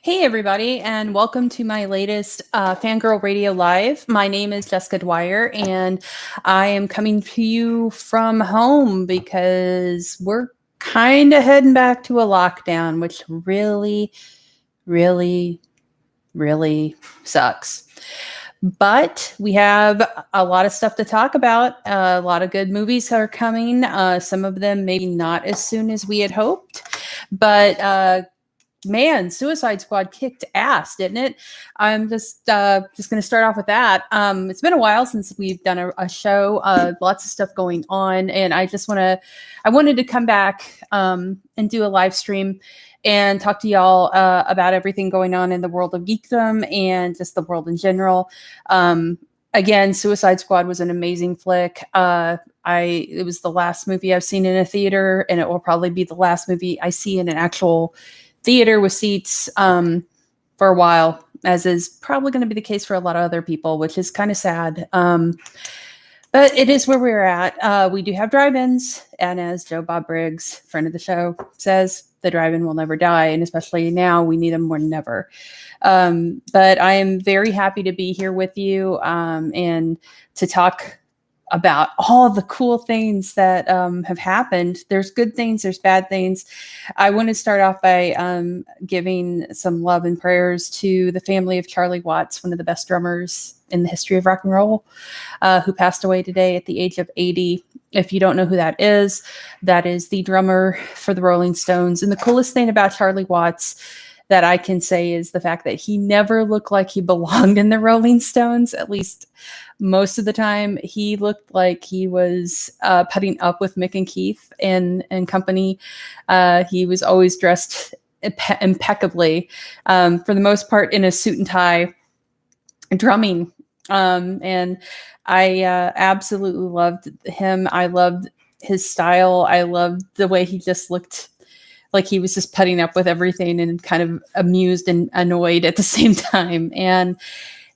Hey, everybody, and welcome to my latest Fangirl Radio Live. My name is Jessica Dwyer, and I am coming to you from home because we're kind of heading back to a lockdown, which really, really, really sucks. But we have a lot of stuff to talk about. A lot of good movies are coming. Some of them maybe not as soon as we had hoped, but man, Suicide Squad kicked ass, didn't it? I'm just going to start off with that. It's been a while since we've done a show. Lots of stuff going on, and I wanted to come back and do a live stream and talk to y'all about everything going on in the world of geekdom and just the world in general. Again, Suicide Squad was an amazing flick. It was the last movie I've seen in a theater, and it will probably be the last movie I see in an actual theater with seats for a while, as is probably going to be the case for a lot of other people, which is kind of sad. But it is where we're at. We do have drive-ins, and as Joe Bob Briggs, friend of the show, says, the drive-in will never die, and especially now, we need them more than ever. But I am very happy to be here with you and to talk about all the cool things that have happened. There's good things, there's bad things. I want to start off by giving some love and prayers to the family of Charlie Watts, one of the best drummers in the history of rock and roll, who passed away today at the age of 80. If you don't know who that is the drummer for the Rolling Stones. And the coolest thing about Charlie Watts that I can say is the fact that he never looked like he belonged in the Rolling Stones. At least most of the time, he looked like he was putting up with Mick and Keith and company. He was always dressed impeccably, for the most part in a suit and tie, drumming. And I absolutely loved him. I loved his style. I loved the way he just looked like he was just putting up with everything and kind of amused and annoyed at the same time. And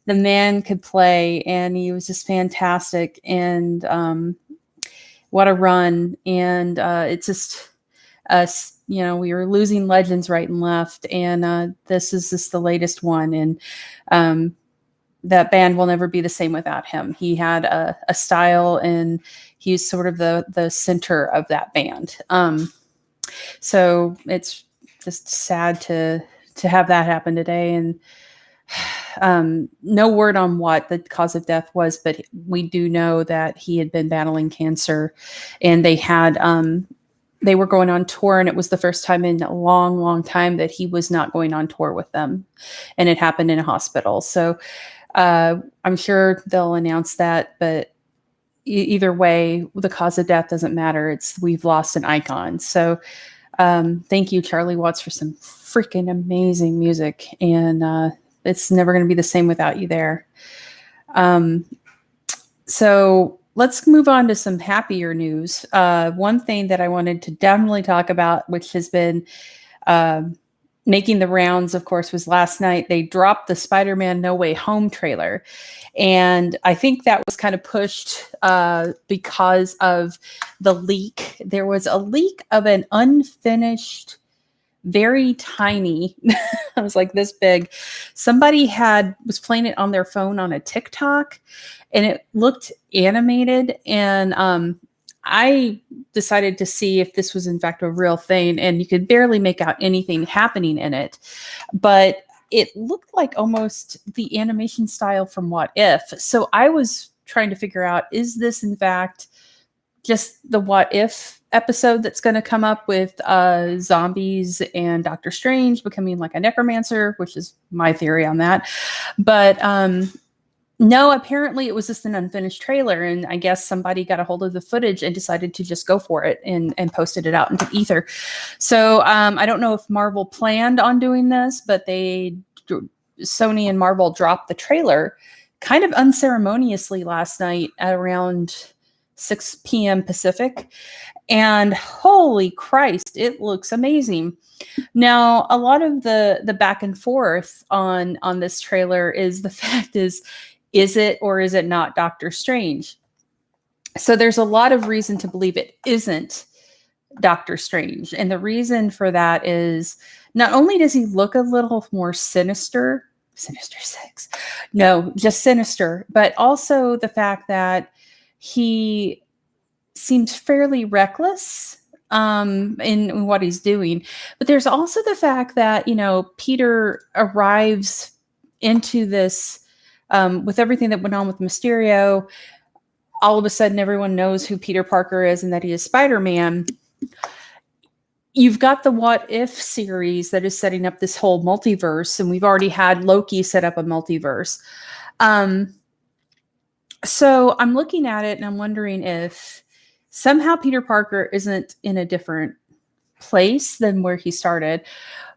the man could play, and he was just fantastic. And what a run. And it's just us, we were losing legends right and left. And this is just the latest one. And that band will never be the same without him. He had a style, and he's sort of the center of that band. So it's just sad to have that happen today. And no word on what the cause of death was, but we do know that he had been battling cancer, and they were going on tour, and it was the first time in a long, long time that he was not going on tour with them, and it happened in a hospital. So I'm sure they'll announce that, but either way, the cause of death doesn't matter. We've lost an icon. So thank you, Charlie Watts, for some freaking amazing music. And it's never going to be the same without you there. So let's move on to some happier news. One thing that I wanted to definitely talk about, which has been making the rounds, of course, was last night. They dropped the SpiderMan No Way Home trailer. And I think that was kind of pushed because of the leak. There was a leak of an unfinished, very tiny, I was like this big. Somebody was playing it on their phone on a TikTok, and it looked animated. And I decided to see if this was in fact a real thing, and you could barely make out anything happening in it, but it looked like almost the animation style from What If. So I was trying to figure out, is this in fact just the What If episode that's going to come up with zombies and Doctor Strange becoming like a necromancer, which is my theory on that. But no, apparently it was just an unfinished trailer, and I guess somebody got a hold of the footage and decided to just go for it and posted it out into ether. So I don't know if Marvel planned on doing this, but Sony and Marvel dropped the trailer kind of unceremoniously last night at around 6 p.m. Pacific. And holy Christ, it looks amazing. Now, a lot of the back and forth on this trailer is the fact is it or is it not Doctor Strange? So there's a lot of reason to believe it isn't Doctor Strange. And the reason for that is not only does he look a little more sinister, Sinister Six, no, just sinister, but also the fact that he seems fairly reckless in what he's doing. But there's also the fact that, Peter arrives into this with everything that went on with Mysterio. All of a sudden, everyone knows who Peter Parker is and that he is Spider-Man. You've got the What If series that is setting up this whole multiverse, and we've already had Loki set up a multiverse. So I'm looking at it and I'm wondering if somehow Peter Parker isn't in a different place than where he started.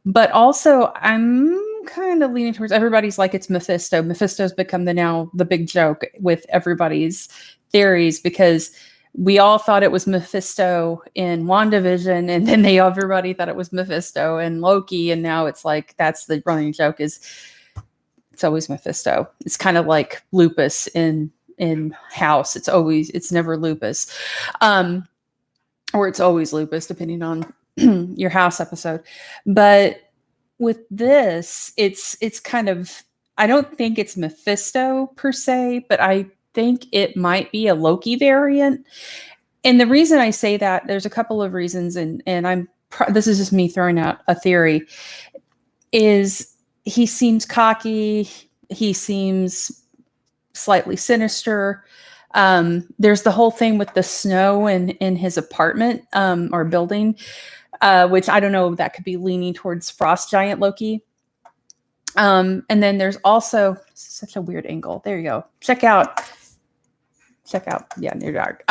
But also, I'm kind of leaning towards everybody's like it's Mephisto. Mephisto's become the big joke with everybody's theories, because we all thought it was Mephisto in WandaVision, and then everybody thought it was Mephisto in Loki, and now it's like that's the running joke, is it's always Mephisto. It's kind of like lupus in House. It's never lupus, or it's always lupus, depending on your House episode. But with this, it's kind of, I don't think it's Mephisto per se, but I think it might be a Loki variant. And the reason I say that, there's a couple of reasons, and this is just me throwing out a theory, is he seems cocky, he seems slightly sinister. There's the whole thing with the snow in his apartment or building, which I don't know, that could be leaning towards Frost Giant Loki. And then there's also such a weird angle. There you go. Check out. Yeah, Near Dark.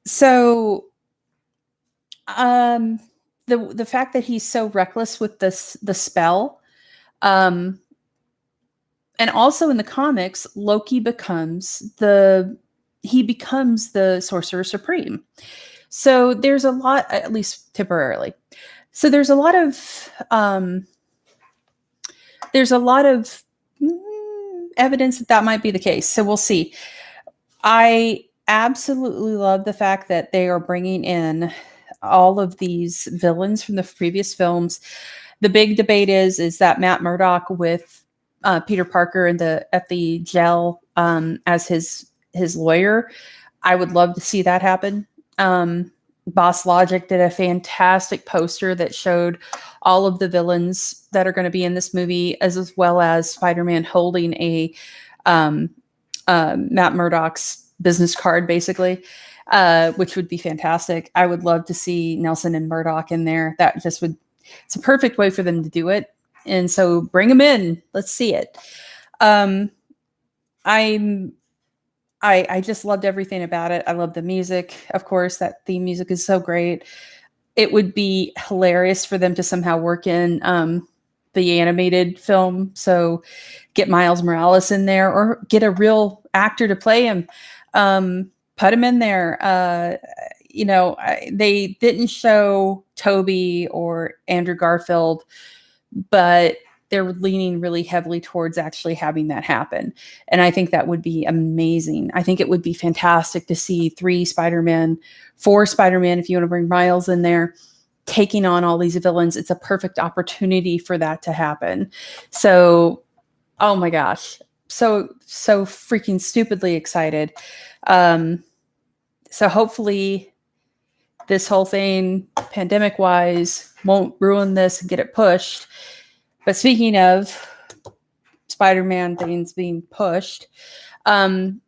So the fact that he's so reckless with the spell, and also in the comics, Loki becomes the Sorcerer Supreme. So there's a lot, at least temporarily. So there's a lot of evidence that might be the case. So we'll see. I absolutely love the fact that they are bringing in all of these villains from the previous films. The big debate is that Matt Murdock with Peter Parker at the jail as his lawyer. I would love to see that happen. Boss Logic did a fantastic poster that showed all of the villains that are going to be in this movie, as well as Spider-Man holding a Matt Murdock's business card, basically, which would be fantastic. I would love to see Nelson and Murdock in there. It's a perfect way for them to do it. And so bring them in. Let's see it. I just loved everything about it. I love the music. Of course, that theme music is so great. It would be hilarious for them to somehow work in the animated film. So get Miles Morales in there, or get a real actor to play him. Put him in there. They didn't show Toby or Andrew Garfield, but they're leaning really heavily towards actually having that happen. And I think that would be amazing. I think it would be fantastic to see 4 Spider-Man, if you want to bring Miles in there, taking on all these villains. It's a perfect opportunity for that to happen. So, oh my gosh, so freaking stupidly excited. So hopefully this whole thing, pandemic wise, won't ruin this and get it pushed. But speaking of Spider-Man things being pushed, the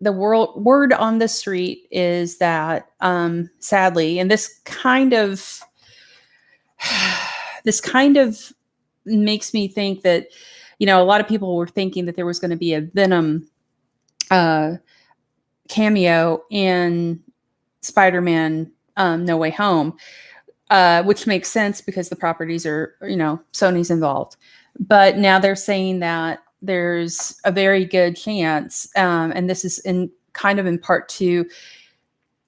word on the street is that, sadly, and this kind of makes me think that, a lot of people were thinking that there was going to be a Venom cameo in Spider-Man No Way Home. Which makes sense because the properties are, Sony's involved. But now they're saying that there's a very good chance, and this is in part to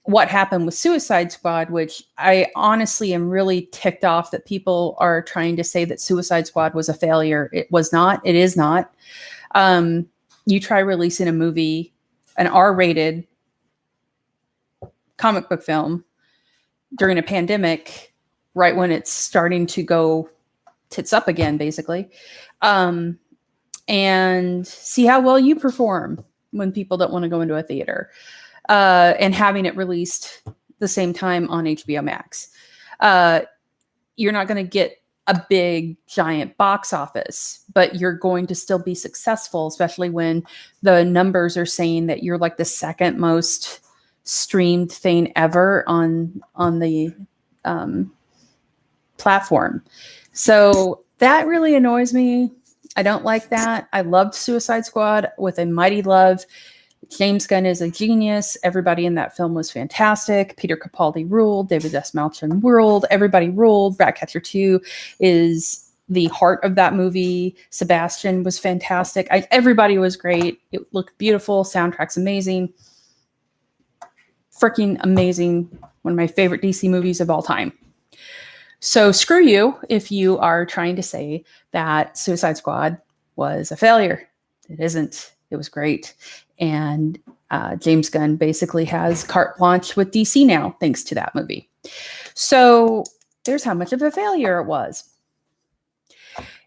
what happened with Suicide Squad, which I honestly am really ticked off that people are trying to say that Suicide Squad was a failure. It was not. It is not. You try releasing a movie, an R-rated comic book film, during a pandemic right when it's starting to go tits up again, basically. And see how well you perform when people don't want to go into a theater, and having it released the same time on HBO Max. You're not going to get a big giant box office, but you're going to still be successful, especially when the numbers are saying that you're like the second most streamed thing ever on the platform. So that really annoys me. I don't like that. I loved Suicide Squad with a mighty love. James Gunn is a genius. Everybody in that film was fantastic. Peter Capaldi ruled. David S. Malchin ruled. Everybody ruled. Ratcatcher 2 is the heart of that movie. Sebastian was fantastic. Everybody was great. It looked beautiful. Soundtrack's amazing. Freaking amazing. One of my favorite DC movies of all time. So screw you if you are trying to say that Suicide Squad was a failure. It isn't. It was great. And James Gunn basically has carte blanche with DC now, thanks to that movie. So there's how much of a failure it was.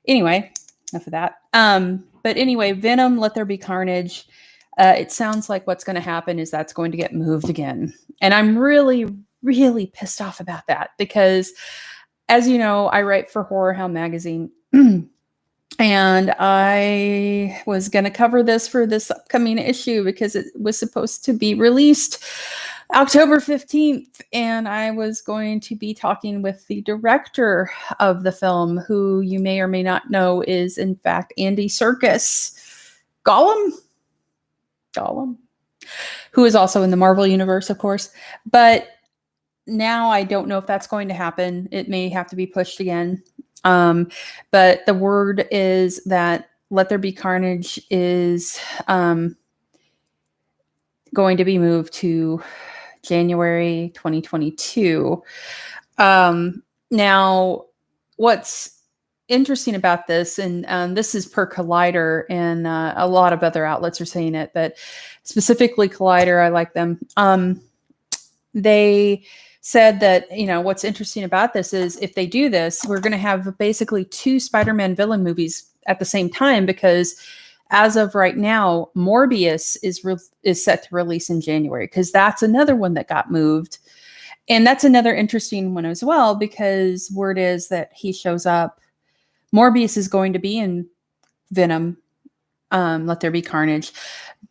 Anyway, enough of that. But anyway, Venom, Let There Be Carnage. It sounds like what's going to happen is that's going to get moved again. And I'm really, really pissed off about that because, as you know, I write for Horror Hound magazine. And I was going to cover this for this upcoming issue because it was supposed to be released October 15th. And I was going to be talking with the director of the film, who you may or may not know is, in fact, Andy Serkis. Gollum, who is also in the Marvel Universe, of course. But now I don't know if that's going to happen. It may have to be pushed again. But the word is that Let There Be Carnage is going to be moved to January 2022. Now, what's interesting about this, and this is per Collider, and a lot of other outlets are saying it, but specifically Collider, I like them. They said that, what's interesting about this is if they do this, we're going to have basically 2 Spider-Man villain movies at the same time, because as of right now, Morbius is set to release in January, because that's another one that got moved. And that's another interesting one as well, because word is that he shows up. Morbius is going to be in Venom, Let There Be Carnage.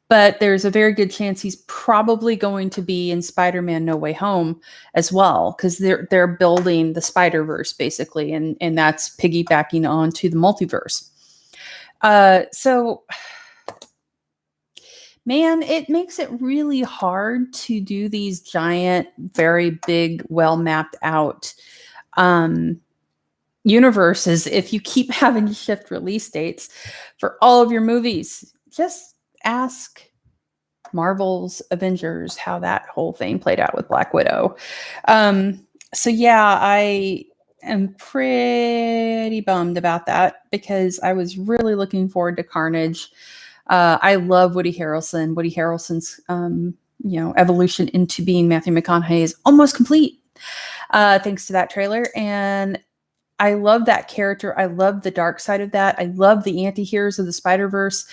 But there's a very good chance he's probably going to be in SpiderMan No Way Home as well, because they're building the Spider-Verse, basically, and that's piggybacking onto the multiverse. So, man, it makes it really hard to do these giant, very big, well-mapped out universes if you keep having to shift release dates for all of your movies. Just ask Marvel's Avengers how that whole thing played out with Black Widow. So yeah, I am pretty bummed about that because I was really looking forward to Carnage. I love Woody Harrelson. Woody Harrelson's evolution into being Matthew McConaughey is almost complete thanks to that trailer. And I love that character. I love the dark side of that. I love the anti-heroes of the Spider-Verse.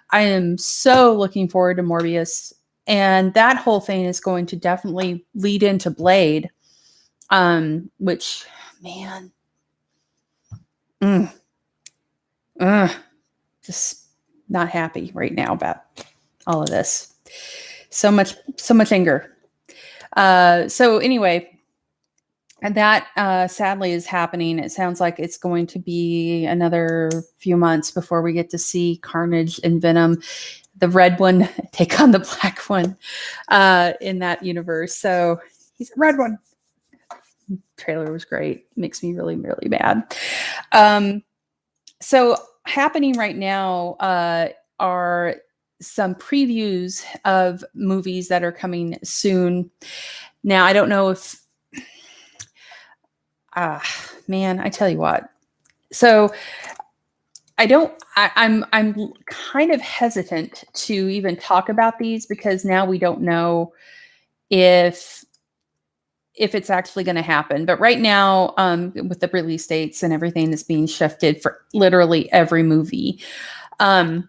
I am so looking forward to Morbius. And that whole thing is going to definitely lead into Blade, which, man, just not happy right now about all of this. So much anger. So anyway, and that sadly is happening. It sounds like it's going to be another few months before we get to see Carnage and Venom, the red one, take on the black one in that universe. So he's a red one. Trailer was great. Makes me really, really mad. So happening right now are some previews of movies that are coming soon. Now, I don't know if man, I tell you what. So I'm kind of hesitant to even talk about these because now we don't know if if it's actually going to happen. But right now, with the release dates and everything that's being shifted for literally every movie, CinemaCon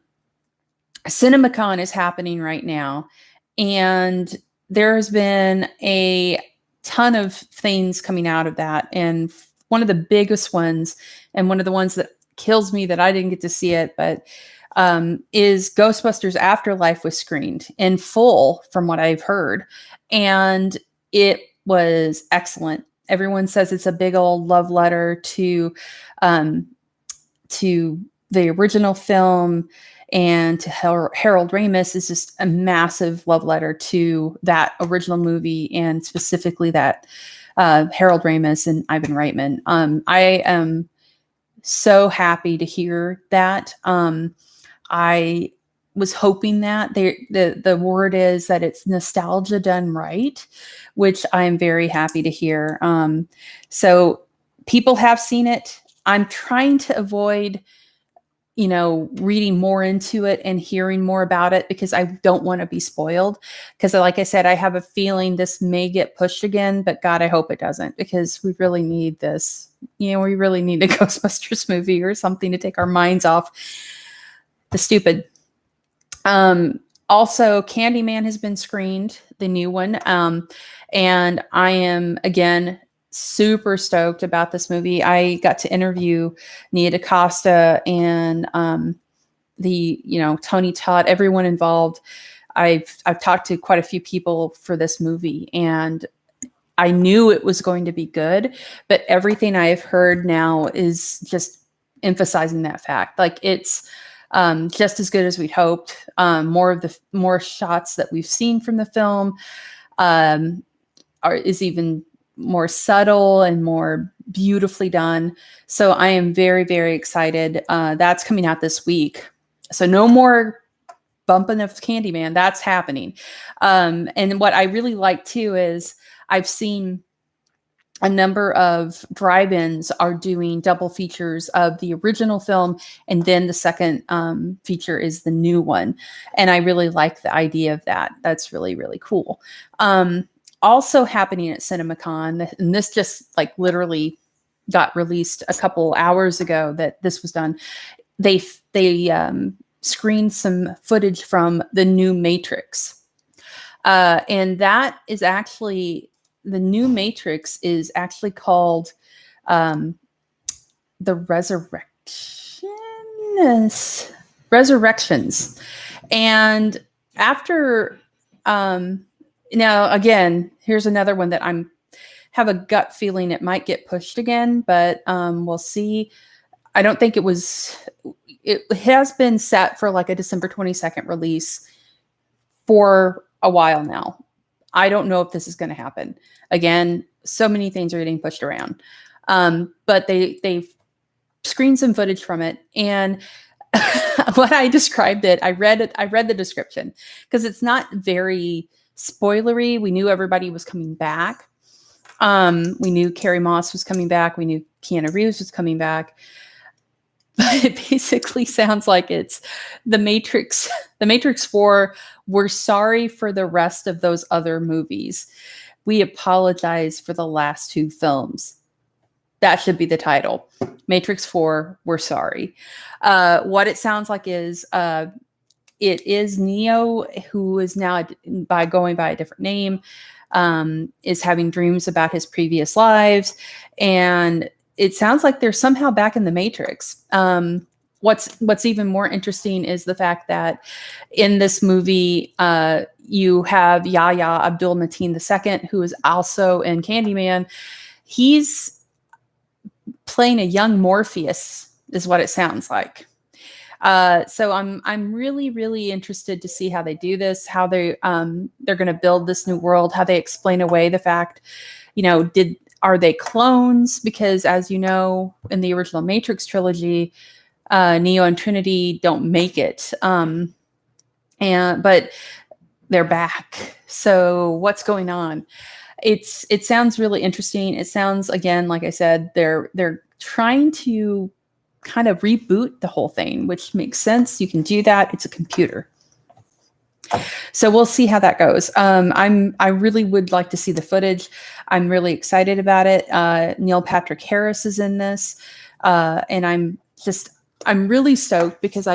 is happening right now. And there has been a ton of things coming out of that. And one of the biggest ones, and one of the ones that kills me that I didn't get to see it, but is Ghostbusters Afterlife was screened in full from what I've heard. And it was excellent. Everyone says it's a big old love letter to the original film, and to Harold Ramis. Is just a massive love letter to that original movie, and specifically that Harold Ramis and Ivan Reitman. I am so happy to hear that. I was hoping that the word is that it's nostalgia done right, which I'm very happy to hear. So people have seen it. I'm trying to avoid, reading more into it and hearing more about it, because I don't want to be spoiled. Because like I said, I have a feeling this may get pushed again, but God, I hope it doesn't, because we really need this. We really need a Ghostbusters movie or something to take our minds off the stupid. Also, Candyman has been screened, the new one. And I am, again, super stoked about this movie. I got to interview Nia DaCosta and Tony Todd, everyone involved. I've talked to quite a few people for this movie, and I knew it was going to be good, but everything I have heard now is just emphasizing that fact. Like, it's just as good as we'd hoped. More shots that we've seen from the film is even more subtle and more beautifully done. So I am very, very excited. That's coming out this week. So no more bumping of Candyman. That's happening. And what I really like too is I've seen a number of drive-ins are doing double features of the original film, and then the second feature is the new one. And I really like the idea of that. That's really, really cool. Also happening at CinemaCon, and this just like literally got released a couple hours ago that this was done. They screened some footage from the new Matrix. And that is actually, the new Matrix is actually called the Resurrections. And after, now again, here's another one that have a gut feeling it might get pushed again, but we'll see. I don't think it has been set for like a December 22nd release for a while now. I don't know if this is going to happen. Again, so many things are getting pushed around. But they've screened some footage from it, and what I described it, I read the description, because it's not very spoilery. We knew everybody was coming back. We knew Carrie Moss was coming back. We knew Keanu Reeves was coming back. But it basically sounds like it's the Matrix 4. We're sorry for the rest of those other movies. We apologize for the last two films. That should be the title. Matrix 4, we're sorry. What it sounds like is it is Neo, who is now going by a different name, is having dreams about his previous lives. And it sounds like they're somehow back in the Matrix. What's even more interesting is the fact that in this movie, you have Yahya Abdul-Mateen II, who is also in Candyman. He's playing a young Morpheus, is what it sounds like. So I'm really, really interested to see how they do this, how they're going to build this new world, how they explain away the fact, are they clones? Because as you know, in the original Matrix trilogy, Neo and Trinity don't make it. But they're back. So what's going on? It sounds really interesting. It sounds, again, like I said, they're trying to kind of reboot the whole thing, which makes sense. You can do that. It's a computer. So we'll see how that goes. I really would like to see the footage. I'm really excited about it. Neil Patrick Harris is in this, and I'm really stoked because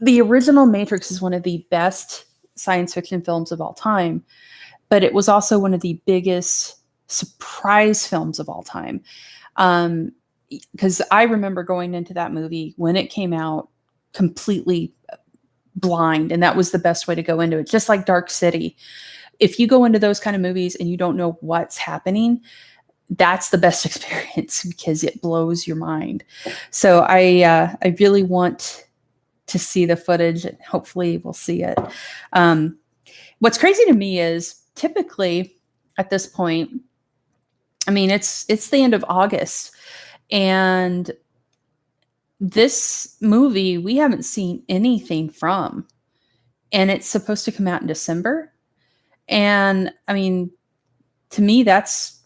the original Matrix is one of the best science fiction films of all time, but it was also one of the biggest surprise films of all time. Because I remember going into that movie when it came out completely blind, and that was the best way to go into it. Just like Dark City. If you go into those kind of movies and you don't know what's happening, that's the best experience because it blows your mind. So I really want to see the footage, and hopefully we'll see it. What's crazy to me is typically at this point, I mean, it's the end of August, and this movie we haven't seen anything from, and it's supposed to come out in December. And I mean, to me, that's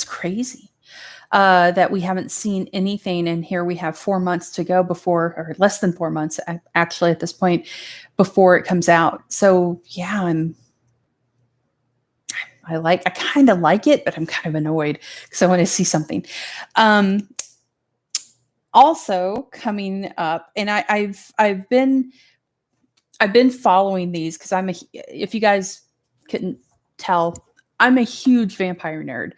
crazy that we haven't seen anything. And here we have 4 months to go before, or less than 4 months actually at this point, before it comes out. So yeah, I kind of like it, but I'm kind of annoyed because I want to see something. Also coming up, and I've been following these because if you guys couldn't tell, I'm a huge vampire nerd.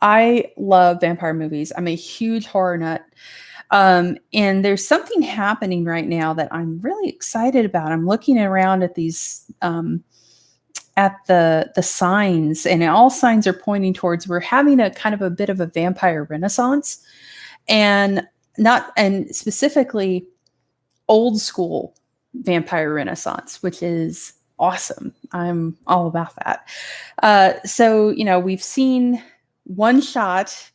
I love vampire movies. I'm a huge horror nut. And there's something happening right now that I'm really excited about. I'm looking around at these, at the signs, and all signs are pointing towards we're having a kind of a bit of a vampire renaissance, and specifically old school vampire renaissance, which is awesome. I'm all about that. So, we've seen one shot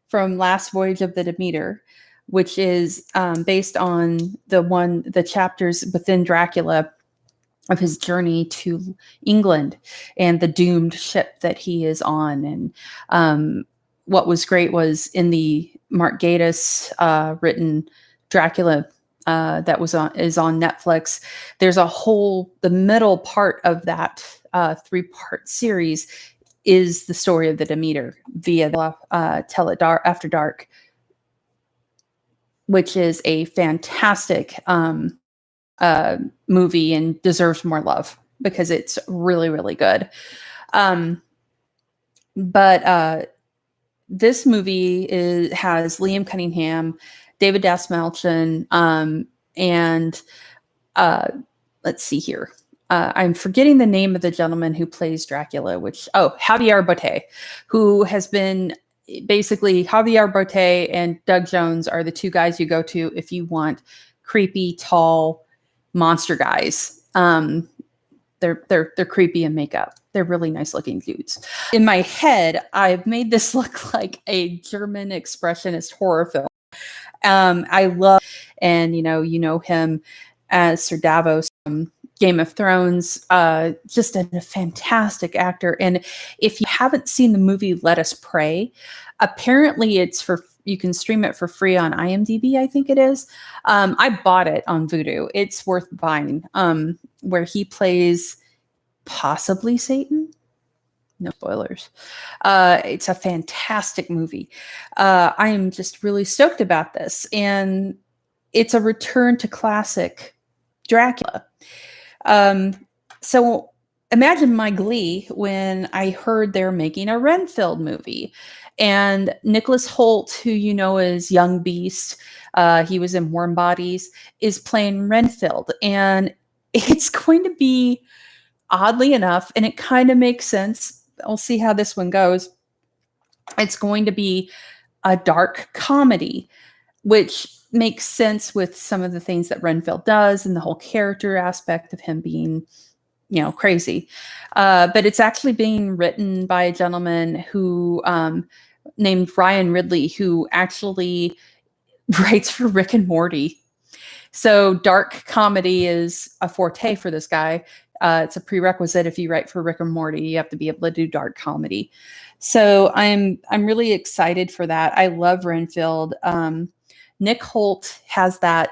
from Last Voyage of the Demeter, which is based on the chapters within Dracula of his journey to England and the doomed ship that he is on. And what was great was in the Mark Gatiss written Dracula that is on Netflix. There's the middle part of that 3-part series is the story of the Demeter via Tell It After Dark, which is a fantastic movie and deserves more love because it's really, really good. But this movie has Liam Cunningham, David Dastmalchian, and let's see here. I'm forgetting the name of the gentleman who plays Dracula, Javier Botet, who has been basically Javier Botet and Doug Jones are the two guys you go to if you want creepy, tall monster guys. They're creepy in makeup. They're really nice looking dudes. In my head, I've made this look like a German expressionist horror film. I love, and you know him as Sir Davos from Game of Thrones, just a fantastic actor. And if you haven't seen the movie Let Us Pray, apparently you can stream it for free on IMDb, I think it is. I bought it on Vudu. It's worth buying, where he plays possibly Satan. No spoilers. It's a fantastic movie. I am just really stoked about this. And it's a return to classic Dracula. So imagine my glee when I heard they're making a Renfield movie. And Nicholas Hoult, who you know as Young Beast, he was in Warm Bodies, is playing Renfield. And it's going to be, oddly enough, and it kind of makes sense. I'll see how this one goes. It's going to be a dark comedy, which makes sense with some of the things that Renfield does and the whole character aspect of him being, crazy. But it's actually being written by a gentleman who named Ryan Ridley, who actually writes for Rick and Morty. So dark comedy is a forte for this guy. It's a prerequisite. If you write for Rick and Morty, you have to be able to do dark comedy. So I'm really excited for that. I love Renfield. Nick Hoult has that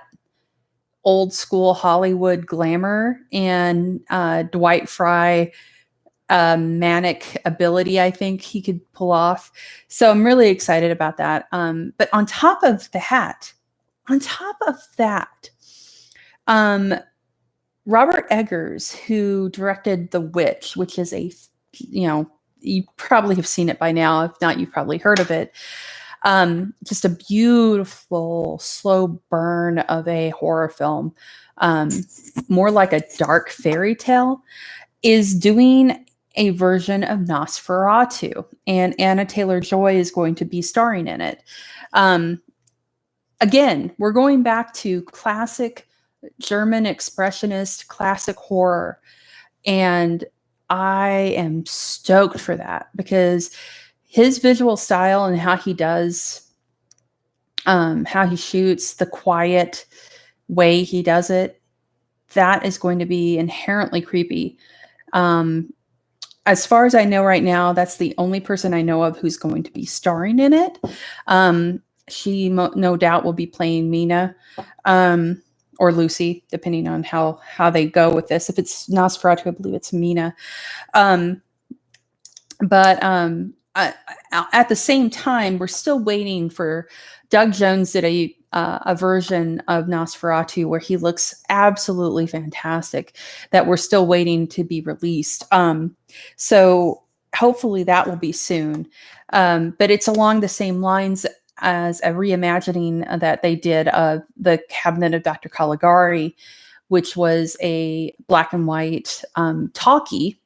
old school Hollywood glamour, and Dwight Frye manic ability I think he could pull off. So I'm really excited about that. But on top of that, Robert Eggers, who directed The Witch, which is you probably have seen it by now. If not, you've probably heard of it. Just a beautiful slow burn of a horror film, more like a dark fairy tale, is doing a version of Nosferatu, and Anna Taylor-Joy is going to be starring in it. Again, we're going back to classic German expressionist classic horror, and I am stoked for that because his visual style and how he does, how he shoots, the quiet way he does it, that is going to be inherently creepy. As far as I know right now, that's the only person I know of who's going to be starring in it. She no doubt will be playing Mina, or Lucy, depending on how they go with this. If it's Nosferatu, I believe it's Mina. But at the same time, we're still waiting for Doug Jones did a version of Nosferatu where he looks absolutely fantastic that we're still waiting to be released. So hopefully that will be soon. But it's along the same lines as a reimagining that they did of the Cabinet of Dr. Caligari, which was a black and white talkie,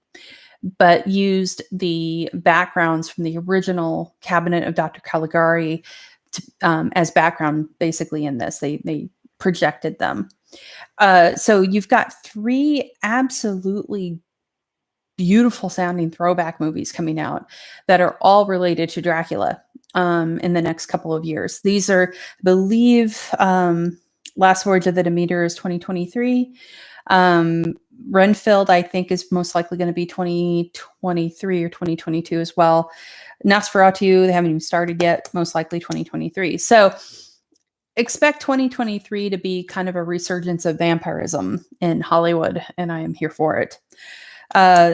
but used the backgrounds from the original Cabinet of Dr. Caligari as background, basically, in this. They projected them. So you've got 3 absolutely beautiful sounding throwback movies coming out that are all related to Dracula in the next couple of years. These are, I believe, Last Voyage of the Demeter is 2023. Renfield, I think, is most likely going to be 2023 or 2022 as well. Nosferatu, they haven't even started yet, most likely 2023. So expect 2023 to be kind of a resurgence of vampirism in Hollywood, and I am here for it.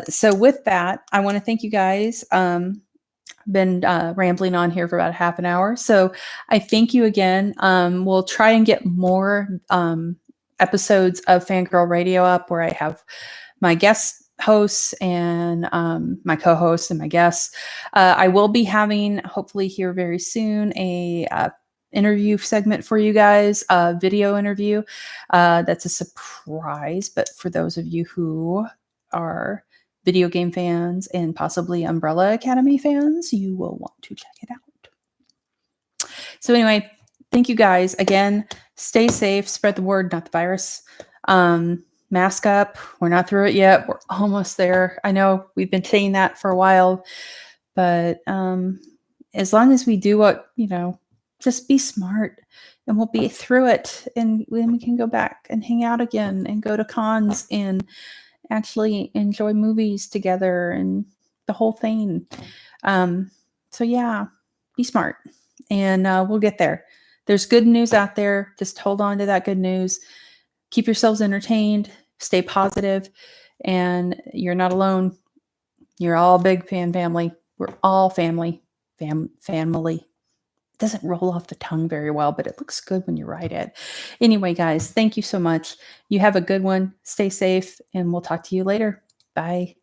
So with that, I want to thank you guys. I've been rambling on here for about half an hour. So I thank you again. We'll try and get more episodes of Fangirl Radio up where I have my guest hosts and my co-hosts and my guests. I will be having, hopefully here very soon, a interview segment for you guys, a video interview. That's a surprise, but for those of you who are video game fans and possibly Umbrella Academy fans, you will want to check it out. So anyway, thank you guys again. Stay safe, spread the word, not the virus. Mask up. We're not through it yet. We're almost there. I know we've been saying that for a while, but as long as we do what, just be smart and we'll be through it. And then we can go back and hang out again and go to cons and actually enjoy movies together and the whole thing. So yeah, be smart and we'll get there. There's good news out there. Just hold on to that good news. Keep yourselves entertained, stay positive, and you're not alone. You're all big family. We're all family. Family. It doesn't roll off the tongue very well, but it looks good when you write it. Anyway, guys, thank you so much. You have a good one. Stay safe, and we'll talk to you later. Bye.